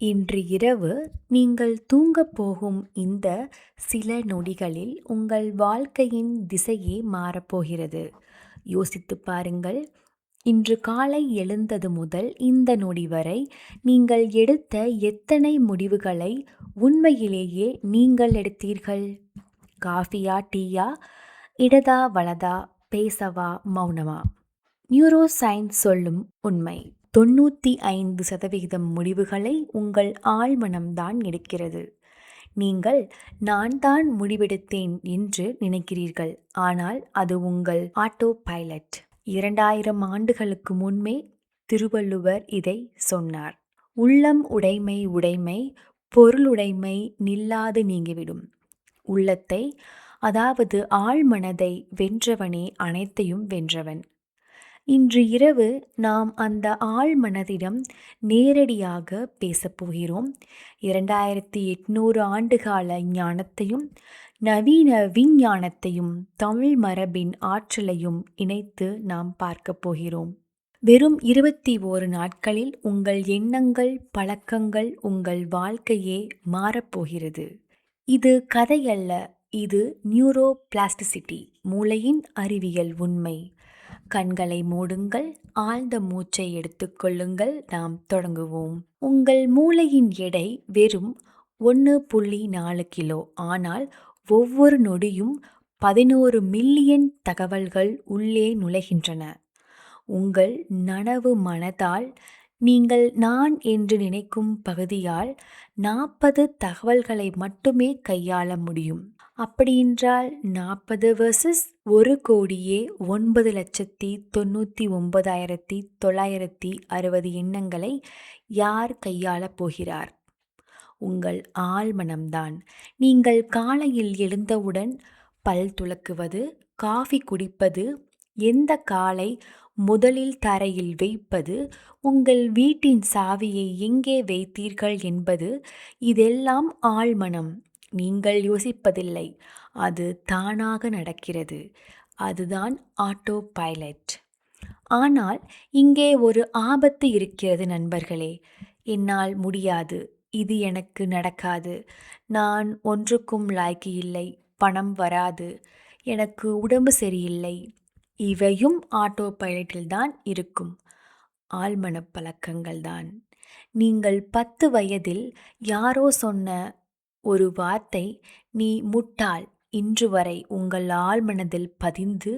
இன்று இரவு நீங்கள் தூங்கப் போகும் இந்த சில நொடிகளில் உங்கள் வாழ்க்கையின் திசையே மாறப்போகிறது. யோசித்துப் பாருங்கள். இன்று காலை எழுந்தது முதல் இந்த நொடி வரை நீங்கள் எடுத்த எத்தனை முடிவுகளை உண்மையிலேயே நீங்கள் எடுத்தீர்கள்? காஃபியா, டீயா, இடதா வலதா, பேசவா, மௌனமா? நியூரோ சயின்ஸ் சொல்லும் உண்மை 95% முடிவுகளை உங்கள் ஆழ்மனம்தான் எடுக்கிறது. நீங்கள் நான் தான் முடிவெடுத்தேன் என்று நினைக்கிறீர்கள், ஆனால் அது உங்கள் ஆட்டோ பைலட். 2000 ஆண்டுகளுக்கு முன்பே திருவள்ளுவர் இதை சொன்னார். உள்ளம் உடைமை உடைமை, பொருளுடைமை நில்லாது நீங்கிவிடும். உள்ளத்தை, அதாவது ஆழ்மனதை வென்றவனே அனைத்தையும் வென்றவன். இன்று இரவு நாம் அந்த ஆழ்மனதிடம் நேரடியாக பேசப்போகிறோம். 2800 ஆண்டுகால ஞானத்தையும் நவீன விஞ்ஞானத்தையும் தமிழ் மரபின் ஆற்றலையும் இணைத்து நாம் பார்க்கப் போகிறோம். வெறும் 21 நாட்களில் உங்கள் எண்ணங்கள், பழக்கங்கள், உங்கள் வாழ்க்கையே மாறப்போகிறது. இது கதையல்ல, இது நியூரோ பிளாஸ்டிசிட்டி, மூளையின் அறிவியல் உண்மை. கண்களை மூடுங்கள், ஆழ்ந்த மூச்சை எடுத்துக்கொள்ளுங்கள். நாம் தொடங்குவோம். உங்கள் மூளையின் எடை வெறும் 1.4 கிலோ. ஆனால் ஒவ்வொரு நொடியும் 11 மில்லியன் தகவல்கள் உள்ளே நுழைகின்றன. உங்கள் நனவு மனதால், நீங்கள் நான் என்று நினைக்கும் பகுதியால் 40 தகவல்களை மட்டுமே கையாள முடியும். அப்படியென்றால் 40 vs 1,09,99,960 எண்ணங்களை யார் கையாளப் போகிறார்? உங்கள் ஆழ்மனம்தான். நீங்கள் காலையில் எழுந்தவுடன் பல் துலக்குவது, காஃபி குடிப்பது, எந்த காலை முதலில் தரையில் வைப்பது, உங்கள் வீட்டின் சாவியை எங்கே வைத்தீர்கள் என்பது, இதெல்லாம் ஆழ்மனம். நீங்கள் யோசிப்பதில்லை, அது தானாக நடக்கிறது. அதுதான் ஆட்டோ பைலட். ஆனால் இங்கே ஒரு ஆபத்து இருக்கிறது நண்பர்களே. என்னால் முடியாது, இது எனக்கு நடக்காது, நான் ஒன்றுக்கும் லாய்க்கு இல்லை, பணம் வராது, எனக்கு உடம்பு சரியில்லை, இவையும் ஆட்டோ பைலட்டில்தான் இருக்கும். ஆழ்மன பழக்கங்கள்தான். நீங்கள் 10 வயதில் யாரோ சொன்ன ஒரு வார்த்தை, நீ முட்டாள், இன்று வரை உங்கள் ஆழ்மனதில் பதிந்து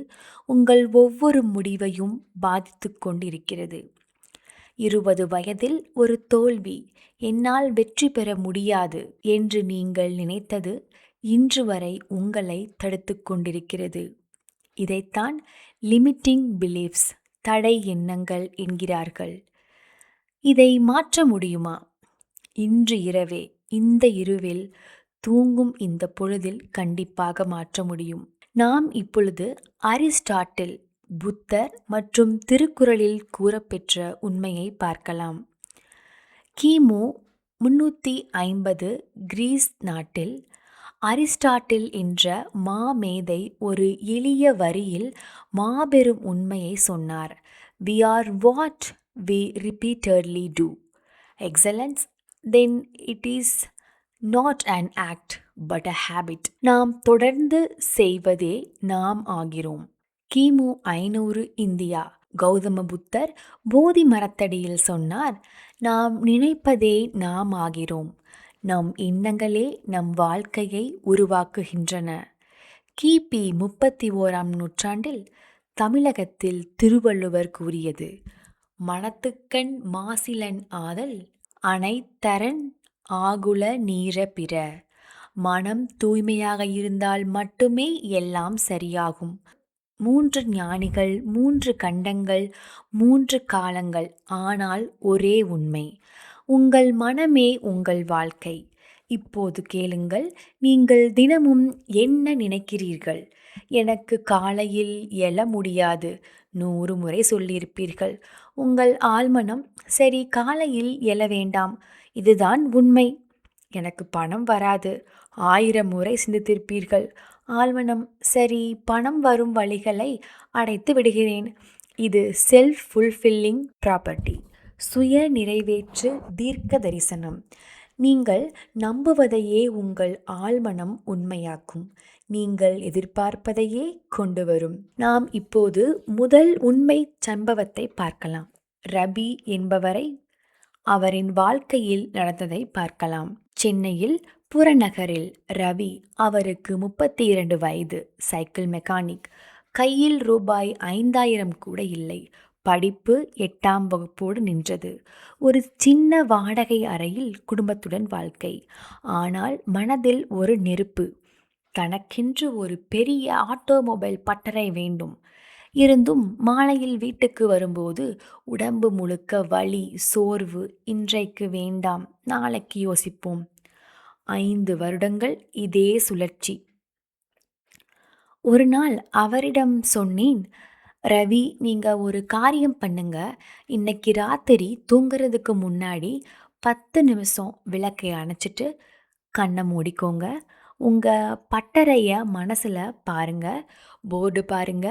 உங்கள் ஒவ்வொரு முடிவையும் பாதித்து கொண்டிருக்கிறது. 20 வயதில் ஒரு தோல்வி, என்னால் வெற்றி பெற முடியாது என்று நீங்கள் நினைத்தது இன்று வரை உங்களை தடுத்து கொண்டிருக்கிறது. இதைத்தான் லிமிட்டிங் பிலீஃப்ஸ், தடை எண்ணங்கள் என்கிறார்கள். இதை மாற்ற முடியுமா? இன்று இரவே, இந்த இருவில் தூங்கும் இந்த பொழுதில் கண்டிப்பாக மாற்ற முடியும். நாம் இப்பொழுது அரிஸ்டாட்டில், புத்தர் மற்றும் திருக்குறளில் கூறப்பெற்ற உண்மையை பார்க்கலாம். கிமு 350 கிரீஸ் நாட்டில் அரிஸ்டாட்டில் என்ற மாமேதை ஒரு எளிய வரியில் மாபெரும் உண்மையை சொன்னார். We are what we repeatedly do. Excellence, then it is not an act but a habit. நாம் தொடர்ந்து செய்வதே நாம் ஆகிறோம். கிமு 500 இந்தியா. கௌதம புத்தர் போதி மரத்தடியில் சொன்னார், நாம் நினைப்பதே நாம் ஆகிறோம். நம் எண்ணங்களே நம் வாழ்க்கையை உருவாக்குகின்றன. கிபி 31ஆம் நூற்றாண்டில் தமிழகத்தில் திருவள்ளுவர் கூறியது, மனத்துக்கண் மாசிலன் ஆதல் அனைத்தரன் ஆகுல நீர பிற. மனம் தூய்மையாக இருந்தால் மட்டுமே எல்லாம் சரியாகும். 3 ஞானிகள், 3 கண்டங்கள், 3 காலங்கள், ஆனால் ஒரே உண்மை. உங்கள் மனமே உங்கள் வாழ்க்கை. இப்போது கேளுங்கள், நீங்கள் தினமும் என்ன நினைக்கிறீர்கள்? எனக்கு காலையில் எழ முடியாது 100 முறை சொல்லியிருப்பீர்கள். உங்கள் ஆழ்மனம், சரி காலையில் எழ வேண்டாம், இதுதான் உண்மை. எனக்கு பணம் வராது 1000 முறை சிந்தித்திருப்பீர்கள். ஆழ்மனம், சரி பணம் வரும் வழிகளை அடைத்து விடுகிறேன். இது செல்ஃப் ஃபுல்ஃபில்லிங் ப்ராப்பர்ட்டி. சுய நிறைவேற்று தீர்க்க தரிசனம். நீங்கள் நம்புவதையே உங்கள் ஆழ்மனம் உண்மையாக்கும். நீங்கள் எதிர்பார்ப்பதையே கொண்டு வரும். நாம் இப்போது முதல் உண்மை சம்பவத்தை பார்க்கலாம். ரபி என்பவரை அவரின் வாழ்க்கையில் நடந்ததை பார்க்கலாம். சென்னையில் புறநகரில் ரவி, அவருக்கு 32 வயது, சைக்கிள் மெக்கானிக். கையில் ரூபாய் 5000 கூட இல்லை. படிப்பு 8ஆம் வகுப்போடு நின்றது. ஒரு சின்ன வாடகை அறையில் குடும்பத்துடன் வாழ்க்கை. ஆனால் மனதில் ஒரு நெருப்பு. தனக்கென்று ஒரு பெரிய ஆட்டோமொபைல் பட்டறை வேண்டும். இருந்தும் மாலையில் வீட்டுக்கு வரும்போது உடம்பு முழுக்க வலி, சோர்வு. இன்றைக்கு வேண்டாம், நாளைக்கு யோசிப்போம். 5 வருடங்கள் இதே சுழற்சி. ஒரு நாள் அவரிடம் சொன்னேன், ரவி, நீங்க ஒரு காரியம் பண்ணுங்க. இன்னைக்கு ராத்திரி தூங்குறதுக்கு முன்னாடி 10 நிமிஷம் விளக்கை அணைச்சிட்டு கண்ணை மூடிக்கோங்க. உங்க பட்டறைய மனசுல பாருங்க. போர்டு பாருங்க.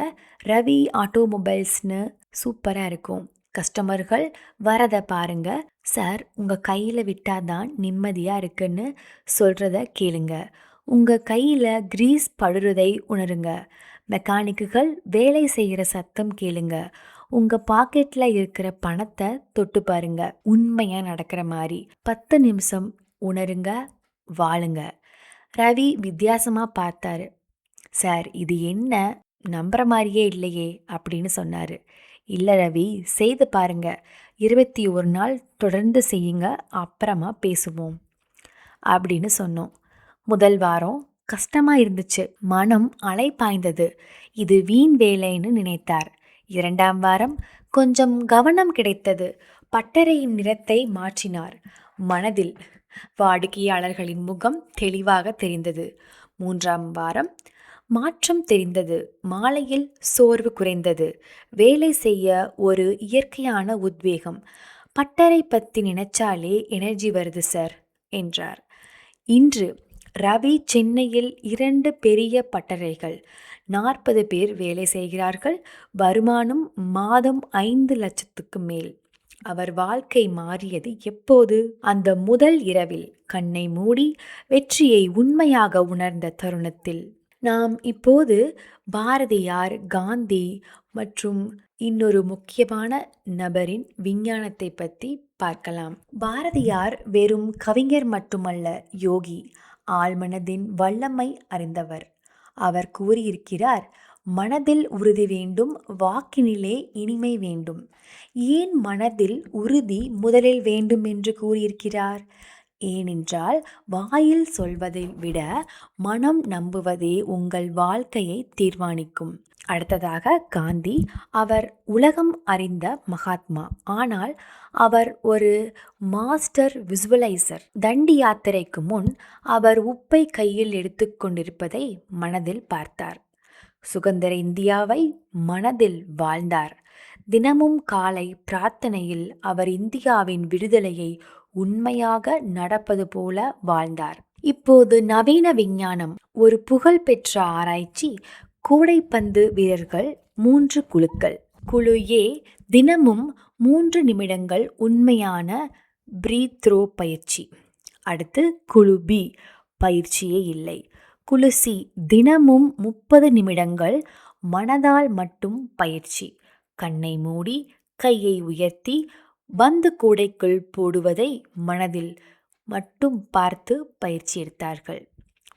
ரவி ஆட்டோமொபைல்ஸ்னு சூப்பரா இருக்கும். கஸ்டமர்கள் வரதை பாருங்க. சார், உங்க கையில விட்டாதான் நிம்மதியா இருக்குன்னு சொல்றத கேளுங்க. உங்க கையில கிரீஸ் படுறதை உணருங்க. மெக்கானிக்குகள் வேலை செய்கிற சத்தம் கேளுங்க. உங்க பாக்கெட்ல இருக்கிற பணத்தை தொட்டு பாருங்க. உண்மையா நடக்கிற மாதிரி 10 நிமிஷம் உணருங்க, வாழுங்க. ரவி வித்தியாசமா பார்த்தாரு. சார், இது என்ன, நம்புற மாதிரியே இல்லையே அப்படின்னு சொன்னாரு. இல்லை ரவி, செய்து பாருங்க. 21 நாள் தொடர்ந்து செய்யுங்க, அப்புறமா பேசுவோம் அப்படின்னு சொன்னோம். முதல் வாரம் கஷ்டமா இருந்துச்சு. மனம் அலைபாய்ந்தது. இது வீண் வேலைன்னு நினைத்தார். 2ஆம் வாரம் கொஞ்சம் கவனம் கிடைத்தது. பட்டறையின் நிறத்தை மாற்றினார். மனதில் வாடிக்கையாளர்களின் முகம் தெளிவாக தெரிந்தது. 3ஆம் வாரம் மாற்றம் தெரிந்தது. மாலையில் சோர்வு குறைந்தது. வேலை செய்ய ஒரு இயற்கையான உத்வேகம். பட்டறை பற்றி நினைச்சாலே எனர்ஜி வருது சார் என்றார். இன்று ரவி சென்னையில் 2 பெரிய பட்டறைகள், 40 பேர் வேலை செய்கிறார்கள். வருமானம் மாதம் 5 லட்சத்துக்கு மேல். அவர் வாழ்க்கை மாறியது எப்போது? அந்த முதல் இரவில், கண்ணை மூடி வெற்றியை உண்மையாக உணர்ந்த தருணத்தில். நாம் இப்போது பாரதியார், காந்தி மற்றும் இன்னொரு முக்கியமான நபரின் விஞ்ஞானத்தை பற்றி பார்க்கலாம். பாரதியார் வெறும் கவிஞர் மட்டுமல்ல, யோகி, ஆழ்மனதின் வல்லமை அறிந்தவர். அவர் கூறியிருக்கிறார், மனதில் உறுதி வேண்டும், வாக்கினிலே இனிமை வேண்டும். ஏன் மனதில் உறுதி முதலில் வேண்டும் என்று கூறியிருக்கிறார்? ஏனென்றால் வாயில் சொல்வதை விட மனம் நம்புவதே உங்கள் வாழ்க்கையை தீர்மானிக்கும். அடுத்ததாக காந்தி. அவர் உலகம் அறிந்த மகாத்மா. ஆனால் அவர் ஒரு மாஸ்டர் விசுவலைசர். தண்டி யாத்திரைக்கு முன் அவர் உப்பை கையில் எடுத்துக்கொண்டிருப்பதை மனதில் பார்த்தார். சுதந்திர இந்தியாவை மனதில் வாழ்ந்தார். தினமும் காலை பிரார்த்தனையில் அவர் இந்தியாவின் விடுதலையை உண்மையாக நடப்பது போல வாழ்ந்தார். இப்போது நவீன விஞ்ஞானம், ஒரு புகழ்பெற்ற ஆராய்ச்சி. கூடைப்பந்து வீரர்கள் 3 குழுக்கள். குழு ஏ தினமும் 3 நிமிடங்கள் உண்மையான பிரீத் த்ரோ பயிற்சி. அடுத்து குழு பி, பயிற்சியே இல்லை. குழு சி தினமும் 30 நிமிடங்கள் மனதால் மட்டும் பயிற்சி. கண்ணை மூடி கையை உயர்த்தி பந்து கூடைக்குள் போடுவதை மனதில் மட்டும் பார்த்து பயிற்சி எடுத்தார்கள்.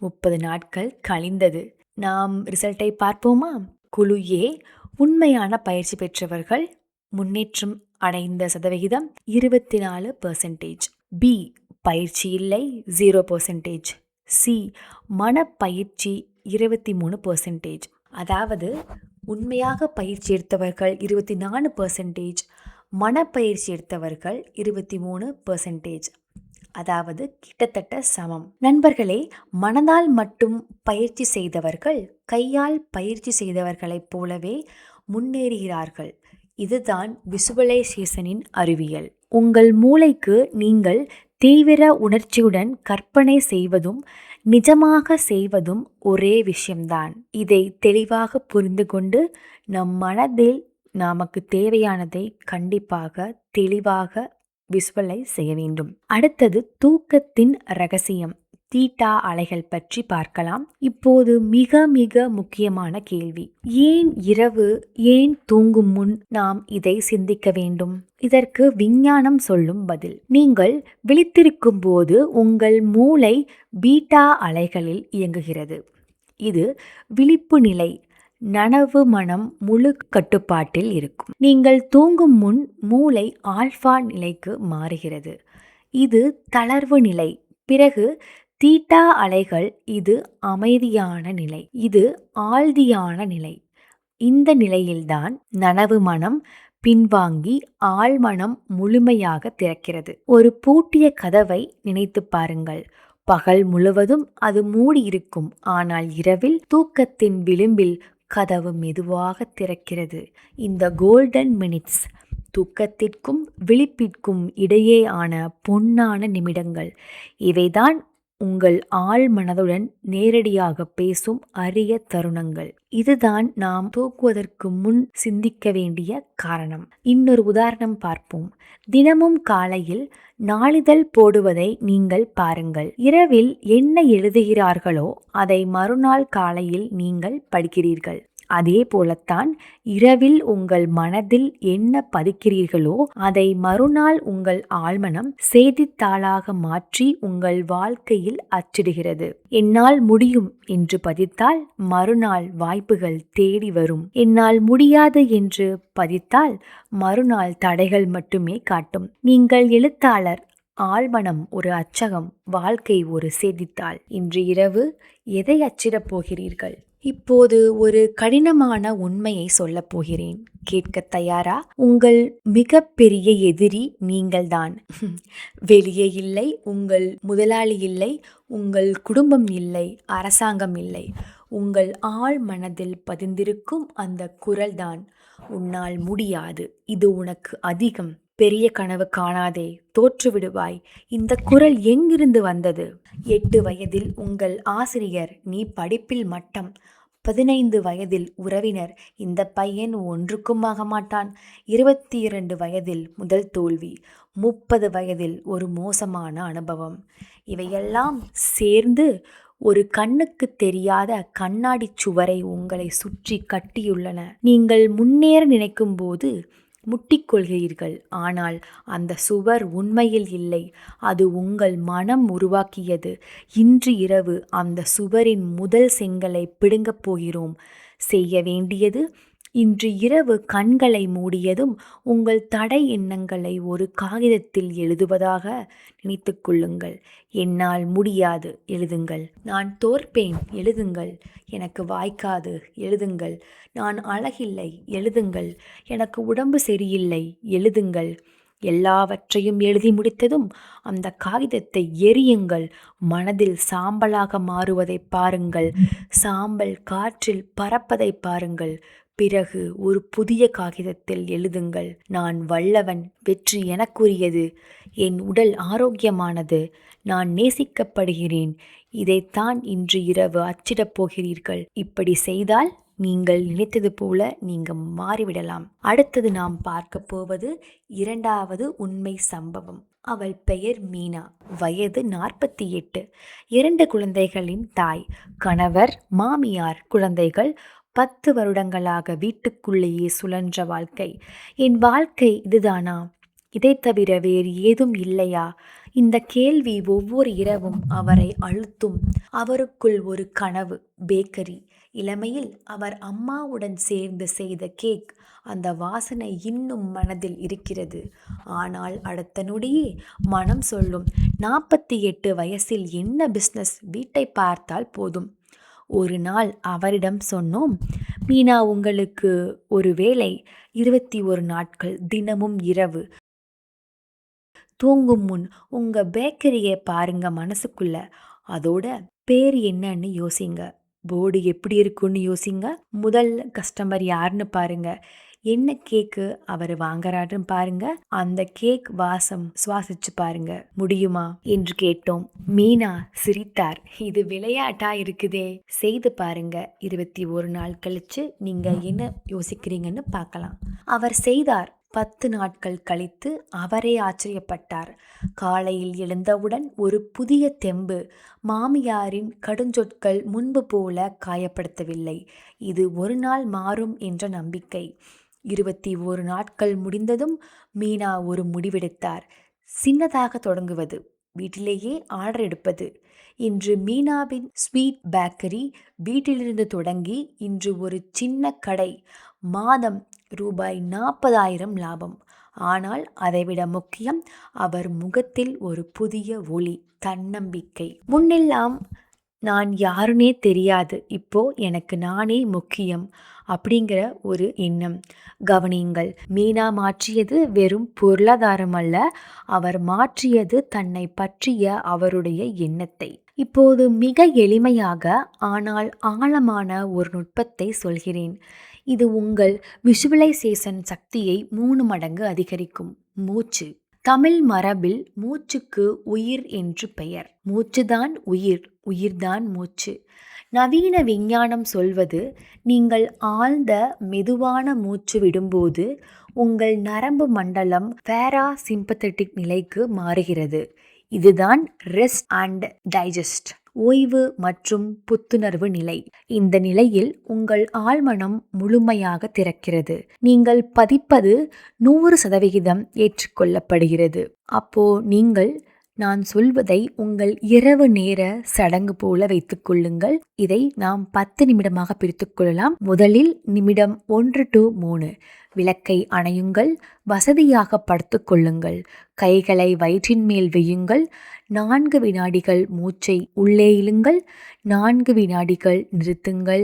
30 நாட்கள் கழிந்தது. நாம் ரிசல்ட்டை பார்ப்போமா? குழு ஏ உண்மையான பயிற்சி பெற்றவர்கள் முன்னேற்றம் அடைந்த சதவிகிதம் 24%. பி பயிற்சி இல்லை 0%. சி மனப்பயிற்சி 23%. அதாவது உண்மையாக பயிற்சி எடுத்தவர்கள் 24%, மனப்பயிற்சி எடுத்தவர்கள் 23%. அதாவது கிட்டத்தட்ட சமம். நண்பர்களே, மனதால் மட்டும் பயிற்சி செய்தவர்கள் கையால் பயிற்சி செய்தவர்களைப் போலவே முன்னேறுகிறார்கள். இதுதான் விசுவலைசேஷனின் அறிவியல். உங்கள் மூளைக்கு நீங்கள் தீவிர உணர்ச்சியுடன் கற்பனை செய்வதும் நிஜமாக செய்வதும் ஒரே விஷயம்தான். இதை தெளிவாக புரிந்து கொண்டு நம் மனதில் நமக்கு தேவையானதை கண்டிப்பாக தெளிவாக விசுவலைஸ் செய்ய வேண்டும். அடுத்தது தூக்கத்தின் ரகசியம், தீட்டா அலைகள் பற்றி பார்க்கலாம். இப்போது மிக மிக முக்கியமான கேள்வி, ஏன் இரவு, ஏன் தூங்கும் முன் நாம் இதை சிந்திக்க வேண்டும்? இதற்கு விஞ்ஞானம் சொல்லும் பதில், நீங்கள் விழித்திருக்கும் போது உங்கள் மூளை பீட்டா அலைகளில் இயங்குகிறது. இது விழிப்பு நிலை, நனவு மனம் முழு கட்டுப்பாட்டில் இருக்கும். நீங்கள் தூங்கும் முன் மூளை ஆல்பா நிலைக்கு மாறுகிறது. இது தளர்வு நிலை. பிறகு தீட்டா அலைகள், இது அமைதியான நிலை, இது ஆழ்தியான நிலை. இந்த நிலையில்தான் நனவு மனம் பின்வாங்கி ஆழ்மனம் முழுமையாக திறக்கிறது. ஒரு பூட்டிய கதவை நினைத்து பாருங்கள். பகல் முழுவதும் அது மூடியிருக்கும். ஆனால் இரவில் தூக்கத்தின் விளிம்பில் கதவு மெதுவாக திறக்கிறது. இந்த கோல்டன் மினிட்ஸ் தூக்கத்திற்கும் விழிப்பிற்கும் இடையேயான பொன்னான நிமிடங்கள். இவைதான் உங்கள் ஆழ் மனதுடன் நேரடியாக பேசும் அரிய தருணங்கள். இதுதான் நாம் தூக்குவதற்கு முன் சிந்திக்க வேண்டிய காரணம். இன்னொரு உதாரணம் பார்ப்போம். தினமும் காலையில் நாளிதழ் போடுவதை நீங்கள் பாருங்கள். இரவில் என்ன எழுதுகிறார்களோ அதை மறுநாள் காலையில் நீங்கள் படிக்கிறீர்கள். அதே போலத்தான் இரவில் உங்கள் மனதில் என்ன பதிக்கிறீர்களோ அதை மறுநாள் உங்கள் ஆழ்மனம் செய்தித்தாளாக மாற்றி உங்கள் வாழ்க்கையில் அச்சிடுகிறது. என்னால் முடியும் என்று பதித்தால் மறுநாள் வாய்ப்புகள் தேடி வரும். என்னால் முடியாது என்று பதித்தால் மறுநாள் தடைகள் மட்டுமே காட்டும். நீங்கள் எழுத்தாளர், ஆழ்மனம் ஒரு அச்சகம், வாழ்க்கை ஒரு செய்தித்தாள். இன்று இரவு எதை அச்சிடப் போகிறீர்கள்? இப்போது ஒரு கடினமான உண்மையை சொல்லப் போகிறேன். கேட்க தயாரா? உங்கள் மிகப்பெரிய எதிரி நீங்கள்தான். வெளியே இல்லை, உங்கள் முதலாளி இல்லை, உங்கள் குடும்பம் இல்லை, அரசாங்கம் இல்லை. உங்கள் ஆழ் மனதில் பதிந்திருக்கும் அந்த குரல்தான், உன்னால் முடியாது, இது உனக்கு அதிகம், பெரிய கனவு காணாதே, தோற்றுவிடுவாய். இந்த குரல் எங்கிருந்து வந்தது? 8 வயதில் உங்கள் ஆசிரியர், நீ படிப்பில் மட்டம். 15 வயதில் உறவினர், இந்த பையன் ஒன்றுக்கும் ஆக மாட்டான். 22 வயதில் முதல் தோல்வி. 30 வயதில் ஒரு மோசமான அனுபவம். இவையெல்லாம் சேர்ந்து ஒரு கண்ணுக்கு தெரியாத கண்ணாடி சுவரை உங்களை சுற்றி கட்டியுள்ளன. நீங்கள் முன்னேற நினைக்கும் போது முட்டிக்கொள்கிறீர்கள். ஆனால் அந்த சுவர் உண்மையில் இல்லை, அது உங்கள் மனம் உருவாக்கியது. இன்று இரவு அந்த சுவரின் முதல் செங்கலை பிடுங்கப் போகிறோம். செய்ய வேண்டியது, இன்று இரவு கண்களை மூடியதும் உங்கள் தடை எண்ணங்களை ஒரு காகிதத்தில் எழுதுவதாக நினைத்து கொள்ளுங்கள். என்னால் முடியாது, எழுதுங்கள். நான் தோற்பேன், எழுதுங்கள். எனக்கு வாய்க்காது, எழுதுங்கள். நான் அழகில்லை, எழுதுங்கள். எனக்கு உடம்பு சரியில்லை, எழுதுங்கள். எல்லாவற்றையும் எழுதி முடித்ததும் அந்த காகிதத்தை எரியுங்கள். மனதில் சாம்பலாக மாறுவதை பாருங்கள். சாம்பல் காற்றில் பறப்பதை பாருங்கள். பிறகு ஒரு புதிய காகிதத்தில் எழுதுங்கள். நான் வல்லவன், வெற்றி எனக்குரியது, என் உடல் ஆரோக்கியமானது, நான் நேசிக்கப்படுகிறேன். இதைத்தான் இன்று இரவு அச்சிடப் போகிறீர்கள். இப்படி செய்தால் நீங்கள் நினைத்தது போல நீங்கள் மாறிவிடலாம். அடுத்தது நாம் பார்க்க போவது 2வது உண்மை சம்பவம். அவள் பெயர் மீனா, வயது 48, 2 குழந்தைகளின் தாய், கணவர், மாமியார், குழந்தைகள். 10 வருடங்களாக வீட்டுக்குள்ளேயே சுழன்ற வாழ்க்கை. என் வாழ்க்கை இதுதானா? இதை தவிர வேறு ஏதும் இல்லையா? இந்த கேள்வி ஒவ்வொரு இரவும் அவரை அழுத்தும். அவருக்குள் ஒரு கனவு, பேக்கரி. இளமையில் அவர் அம்மாவுடன் சேர்ந்து செய்த கேக், அந்த வாசனை இன்னும் மனதில் இருக்கிறது. ஆனால் அடுத்த நொடியே மனம் சொல்லும், 48 வயசில் என்ன பிஸ்னஸ்? வீட்டை பார்த்தால் போதும். ஒரு நாள் அவரிடம் சொன்னோம், மீனா, உங்களுக்கு ஒரு வேலை, 21 நாட்கள், தினமும் இரவு தூங்கும் முன் உங்க பேக்கரியை பாருங்க மனசுக்குள்ள. அதோட பேர் என்னன்னு யோசிங்க. போர்டு எப்படி இருக்குன்னு யோசிங்க. முதல் கஸ்டமர் யாருன்னு பாருங்க. என்ன கேக்கு அவர் வாங்குறாருன்னு பாருங்க. அந்த கேக் வாசம் சுவாசிச்சு பாருங்க. முடியுமா என்று கேட்டோம். மீனா சிரித்தார். இது விளையாட்டா இருக்குதே, செய்து பாருங்க. 21 நாள் கழிச்சு நீங்க என்ன யோசிக்கிறீங்கன்னு பார்க்கலாம். அவர் செய்தார். 10 நாட்கள் கழித்து அவரே ஆச்சரியப்பட்டார். காலையில் எழுந்தவுடன் ஒரு புதிய தெம்பு. மாமியாரின் கடுஞ்சொற்கள் முன்பு போல காயப்படுத்தவில்லை. இது ஒரு நாள் மாறும் என்ற நம்பிக்கை. 21 நாட்கள் முடிந்ததும் மீனா ஒரு முடிவெடுத்தார். சின்னதாக தொடங்குவது, வீட்டிலேயே ஆர்டர் எடுப்பது. இன்று மீனாவின் ஸ்வீட் பேக்கரி வீட்டிலிருந்து தொடங்கி இன்று ஒரு சின்ன கடை. மாதம் ரூபாய் 40,000 லாபம். ஆனால் அதைவிட முக்கியம், அவர் முகத்தில் ஒரு புதிய ஒளி, தன்னம்பிக்கை. முன்னெல்லாம் நான் யாருன்னே தெரியாது, இப்போ எனக்கு நானே முக்கியம் அப்படிங்கிற ஒரு எண்ணம். கவனியுங்கள், மீனா மாற்றியது வெறும் பொருளாதாரம் அல்ல, அவர் மாற்றியது தன்னை பற்றிய அவருடைய எண்ணத்தை. இப்போது மிக எளிமையாக ஆனால் ஆழமான ஒரு நுட்பத்தை சொல்கிறேன். இது உங்கள் விஷுவலைசேஷன் சக்தியை 3 மடங்கு அதிகரிக்கும். மூச்சு. தமிழ் மரபில் மூச்சுக்கு உயிர் என்று பெயர். மூச்சுதான் உயிர், உயிர்தான் மூச்சு. நவீன விஞ்ஞானம் சொல்வது, நீங்கள் ஆழ்ந்த மெதுவான மூச்சு விடும்போது உங்கள் நரம்பு மண்டலம் பேராசிம்பத்தட்டிக் நிலைக்கு மாறுகிறது. இதுதான் ரெஸ்ட் அண்ட் டைஜஸ்ட், ஓய்வு மற்றும் புத்துணர்வு நிலை. இந்த நிலையில் உங்கள் ஆழ்மனம் முழுமையாக திறக்கிறது. நீங்கள் பதிப்பது 100% ஏற்றுக்கொள்ளப்படுகிறது. அப்போ நீங்கள் நான் சொல்வதை உங்கள் இரவு நேர சடங்கு போல வைத்துக் கொள்ளுங்கள். இதை நாம் 10 நிமிடமாக பிரித்துக் கொள்ளலாம். முதலில் நிமிடம் 1 to 3. விளக்கை அணையுங்கள். வசதியாக படுத்துக் கொள்ளுங்கள். கைகளை வயிற்றின் மேல் வையுங்கள். 4 வினாடிகள் மூச்சை உள்ளே இழுங்கள். 4 வினாடிகள் நிறுத்துங்கள்.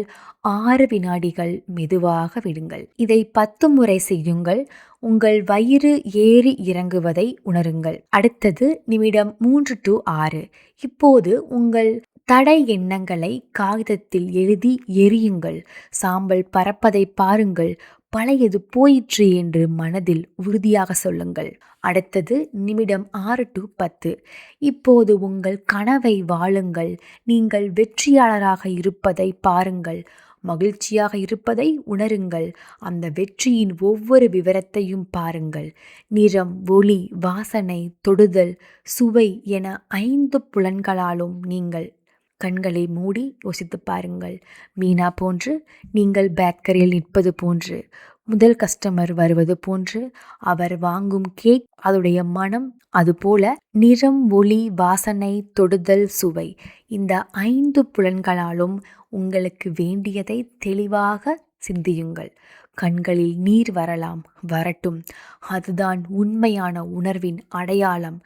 6 வினாடிகள் மெதுவாக விடுங்கள். இதை 10 முறை செய்யுங்கள். உங்கள் வயிறு ஏறி இறங்குவதை உணருங்கள். அடுத்தது நிமிடம் 3 to 6. இப்போது உங்கள் தடை எண்ணங்களை காகிதத்தில் எழுதி எரியுங்கள். சாம்பல் பறப்பதை பாருங்கள். பழையது போயிற்று என்று மனதில் உறுதியாக சொல்லுங்கள். அடுத்தது நிமிடம் 6 to 10. இப்போது உங்கள் கனவை வாழுங்கள். நீங்கள் வெற்றியாளராக இருப்பதை பாருங்கள். மகிழ்ச்சியாக இருப்பதை உணருங்கள். அந்த வெற்றியின் ஒவ்வொரு விவரத்தையும் பாருங்கள். நிறம், ஒளி, வாசனை, தொடுதல், சுவை என 5 புலன்களாலும் நீங்கள் கண்களை மூடி யோசித்து பாருங்கள். மீனா போன்று, நீங்கள் பேக்கரியில் நிற்பது போன்று, முதல் கஸ்டமர் வருவது போன்று, அவர் வாங்கும் கேக், அதோடைய மனம், அதுபோல நிறம், ஒளி, வாசனை, தொடுதல், சுவை, இந்த 5 புலன்களாலும் உங்களுக்கு வேண்டியதை தெளிவாக சிந்தியுங்கள். கண்களில் நீர் வரலாம், வரட்டும். அதுதான் உண்மையான உணர்வின் அடையாளம்.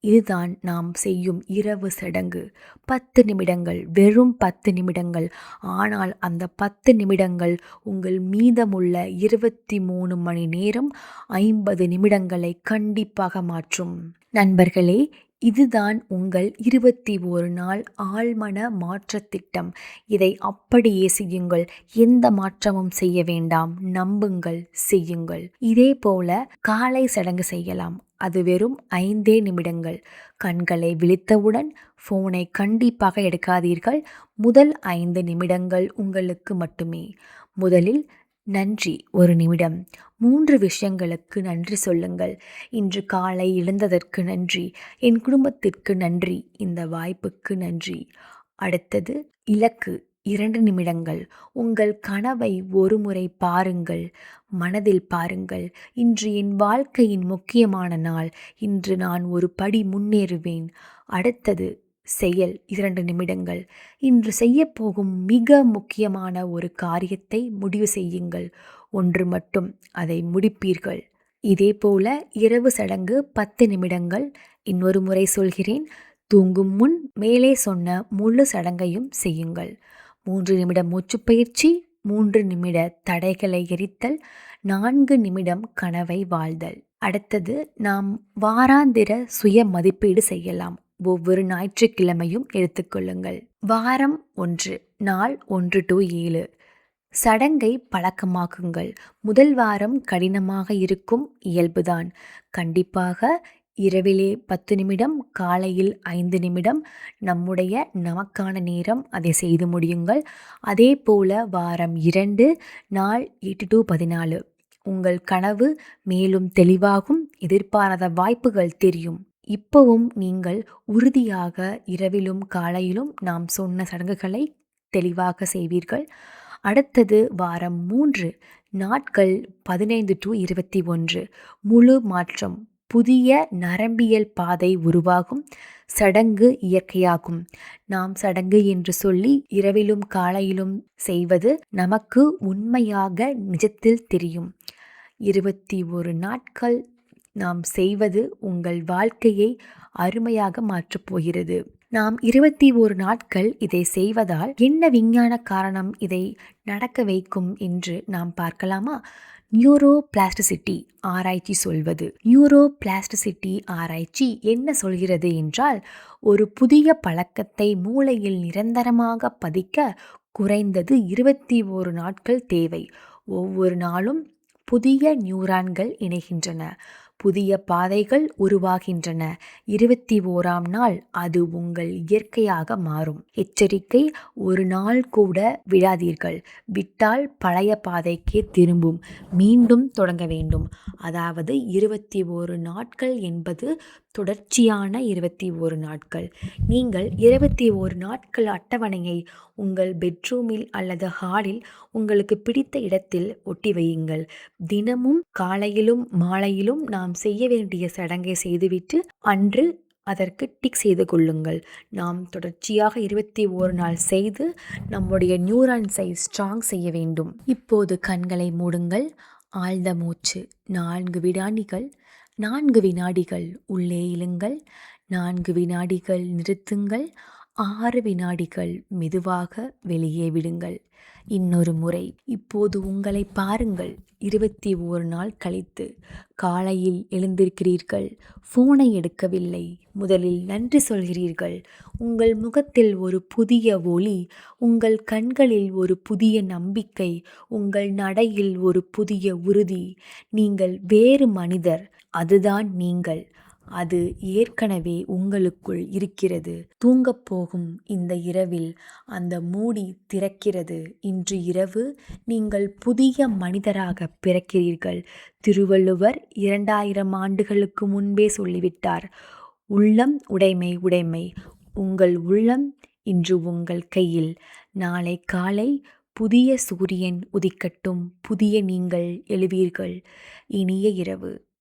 இதுதான் நாம் செய்யும் இரவு சடங்கு. 10 நிமிடங்கள், வெறும் 10 நிமிடங்கள். ஆனால் அந்த 10 நிமிடங்கள் உங்கள் மீதமுள்ள 23 மணி நேரம், 50 நிமிடங்களை கண்டிப்பாக மாற்றும். நண்பர்களே, இதுதான் உங்கள் 21 நாள் ஆழ்மன மாற்ற திட்டம். இதை அப்படியே செய்யுங்கள். எந்த மாற்றமும் செய்ய வேண்டாம். நம்புங்கள், செய்யுங்கள். இதே போல காலை சடங்கு செய்யலாம். அது வெறும் 5 நிமிடங்கள். கண்களை விழித்தவுடன் ஃபோனை கண்டிப்பாக எடுக்காதீர்கள். முதல் 5 நிமிடங்கள் உங்களுக்கு மட்டுமே. முதலில் நன்றி 1 நிமிடம். 3 விஷயங்களுக்கு நன்றி சொல்லுங்கள். இன்று காலை எழுந்ததற்கு நன்றி. என் குடும்பத்திற்கு நன்றி. இந்த வாய்ப்புக்கு நன்றி. அடுத்தது இலக்கு 2 நிமிடங்கள். உங்கள் கனவை ஒரு முறை பாருங்கள். மனதில் பாருங்கள். இன்று என் வாழ்க்கையின் முக்கியமான நாள். இன்று நான் ஒரு படி முன்னேறுவேன். அடுத்தது செயல் 2 நிமிடங்கள். இன்று செய்யப்போகும் மிக முக்கியமான ஒரு காரியத்தை முடிவு செய்யுங்கள். ஒன்று மட்டும், அதை முடிப்பீர்கள். இதேபோல இரவு சடங்கு 10 நிமிடங்கள். இன்னொரு முறை சொல்கிறேன். தூங்கும் முன் மேலே சொன்ன முழு சடங்கையும் செய்யுங்கள். 3 நிமிட மூச்சுப்பயிற்சி, 3 நிமிட தடைகளை எரித்தல், 4 நிமிடம் கனவை வாழ்தல். அடுத்தது நாம் வாராந்திர சுய மதிப்பீடு செய்யலாம். ஒவ்வொரு ஞாயிற்றுக்கிழமையும் எடுத்துக்கொள்ளுங்கள். வாரம் 1, நாள் 1 to 7. சடங்கை பழக்கமாக்குங்கள். முதல் வாரம் கடினமாக இருக்கும், இயல்புதான். கண்டிப்பாக இரவிலே 10 நிமிடம், காலையில் 5 நிமிடம், நமக்கான நேரம். அதை செய்து முடியுங்கள். அதே போல வாரம் 2, நாள் 8 to 14. உங்கள் கனவு மேலும் தெளிவாகும். எதிர்பாராத வாய்ப்புகள் தெரியும். இப்பவும் நீங்கள் உறுதியாக இரவிலும் காலையிலும் நாம் சொன்ன சடங்குகளை தெளிவாக செய்வீர்கள். அடுத்தது வாரம் 3 நாட்கள் 15 to 21 முழு மாற்றம். புதிய நரம்பியல் பாதை உருவாகும். சடங்கு இயற்கையாகும். நாம் சடங்கு என்று சொல்லி இரவிலும் காலையிலும் செய்வது நமக்கு உண்மையாக நிஜத்தில் தெரியும். 21 நாட்கள் நாம் செய்வது உங்கள் வாழ்க்கையை அருமையாக மாற்றப் போகிறது. நாம் 21 நாட்கள் இதை செய்வதால் என்ன விஞ்ஞான காரணம் இதை நடக்க வைக்கும் என்று நாம் பார்க்கலாமா? நியூரோ பிளாஸ்டிசிட்டி ஆராய்ச்சி சொல்வது. நியூரோ பிளாஸ்டிசிட்டி ஆராய்ச்சி என்ன சொல்கிறது என்றால், ஒரு புதிய பழக்கத்தை மூளையில் நிரந்தரமாக பதிக்க குறைந்தது 21 நாட்கள் தேவை. ஒவ்வொரு நாளும் புதிய நியூரான்கள் இணைகின்றன, புதிய பாதைகள் உருவாகின்றன. 21ஆம் நாள் அது உங்கள் இயற்கையாக மாறும். எச்சரிக்கை, ஒரு நாள் கூட விடாதீர்கள். விட்டால் பழைய பாதைக்கே திரும்பும், மீண்டும் தொடங்க வேண்டும். அதாவது 21 நாட்கள் என்பது தொடர்ச்சியான 21 நாட்கள். நீங்கள் 21 நாட்கள் அட்டவணையை உங்கள் பெட்ரூமில் அல்லது ஹாலில் உங்களுக்கு பிடித்த இடத்தில் ஒட்டி வையுங்கள். தினமும் காலையிலும் மாலையிலும் நாம் செய்ய வேண்டிய சடங்கை செய்துவிட்டு அன்று அதற்கு டிக் செய்து கொள்ளுங்கள். நாம் தொடர்ச்சியாக 21 நாள் செய்து நம்முடைய நியூரான்ஸை ஸ்ட்ராங் செய்ய வேண்டும். இப்போது கண்களை மூடுங்கள். ஆழ்ந்த மூச்சு 4 வினாடிகள். 4 வினாடிகள் உள்ளே இழுங்கள். 4 வினாடிகள் நிறுத்துங்கள். 6 வினாடிகள் மெதுவாக வெளியே விடுங்கள். இன்னொரு முறை. இப்போது உங்களை பாருங்கள். 21 நாள் கழித்து காலையில் எழுந்திருக்கிறீர்கள். போனை எடுக்கவில்லை. முதலில் நன்றி சொல்கிறீர்கள். உங்கள் முகத்தில் ஒரு புதிய ஒளி, உங்கள் கண்களில் ஒரு புதிய நம்பிக்கை, உங்கள் நடையில் ஒரு புதிய உறுதி. நீங்கள் வேறு மனிதர். அதுதான் நீங்கள். அது ஏற்கனவே உங்களுக்குள் இருக்கிறது. தூங்கப் போகும் இந்த இரவில் அந்த மூடி திறக்கிறது. இன்று இரவு நீங்கள் புதிய மனிதராக பிறக்கிறீர்கள். திருவள்ளுவர் 2000 ஆண்டுகளுக்கு முன்பே சொல்லிவிட்டார், உள்ளம் உடைமை உடைமை. உங்கள் உள்ளம் இன்று உங்கள் கையில். நாளை காலை புதிய சூரியன் உதிக்கட்டும். புதிய நீங்கள் எழுவீர்கள். இனிய இரவு.